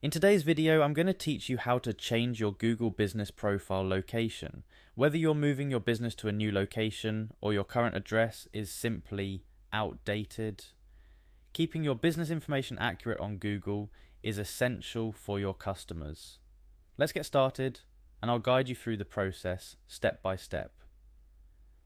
In today's video, I'm going to teach you how to change your Google Business Profile location. Whether you're moving your business to a new location or your current address is simply outdated, keeping your business information accurate on Google is essential for your customers. Let's get started, and I'll guide you through the process step by step.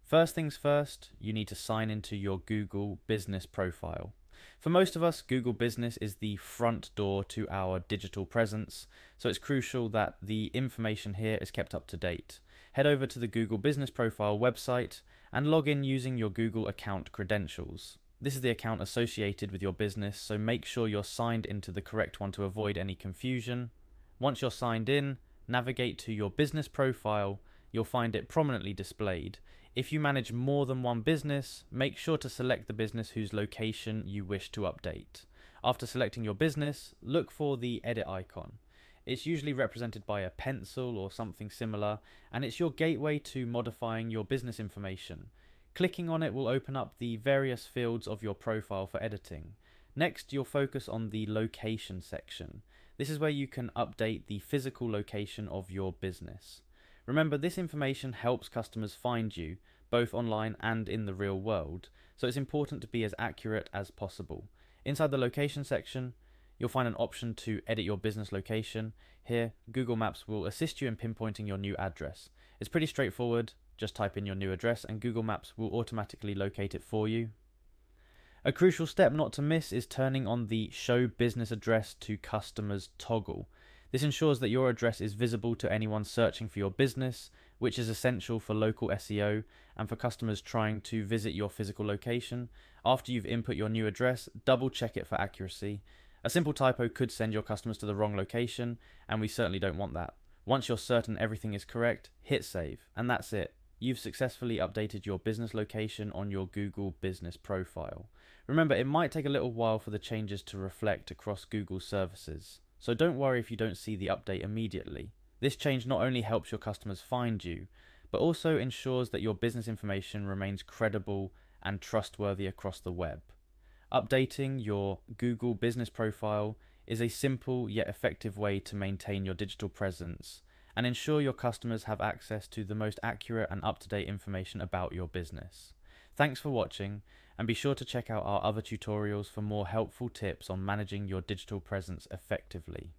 First things first, you need to sign into your Google Business Profile. For most of us, Google Business is the front door to our digital presence, so it's crucial that the information here is kept up to date. Head over to the Google Business Profile website and log in using your Google account credentials. This is the account associated with your business, so make sure you're signed into the correct one to avoid any confusion. Once you're signed in, navigate to your business profile. You'll find it prominently displayed. If you manage more than one business, make sure to select the business whose location you wish to update. After selecting your business, look for the edit icon. It's usually represented by a pencil or something similar, and it's your gateway to modifying your business information. Clicking on it will open up the various fields of your profile for editing. Next, you'll focus on the location section. This is where you can update the physical location of your business. Remember, this information helps customers find you, both online and in the real world, so it's important to be as accurate as possible. Inside the location section, you'll find an option to edit your business location. Here, Google Maps will assist you in pinpointing your new address. It's pretty straightforward, just type in your new address and Google Maps will automatically locate it for you. A crucial step not to miss is turning on the Show Business Address to Customers toggle. This ensures that your address is visible to anyone searching for your business, which is essential for local SEO and for customers trying to visit your physical location. After you've input your new address, double check it for accuracy. A simple typo could send your customers to the wrong location, and we certainly don't want that. Once you're certain everything is correct, hit save, and that's it. You've successfully updated your business location on your Google Business Profile. Remember, it might take a little while for the changes to reflect across Google services. So don't worry if you don't see the update immediately. This change not only helps your customers find you, but also ensures that your business information remains credible and trustworthy across the web. Updating your Google Business Profile is a simple yet effective way to maintain your digital presence and ensure your customers have access to the most accurate and up-to-date information about your business. Thanks for watching, and be sure to check out our other tutorials for more helpful tips on managing your digital presence effectively.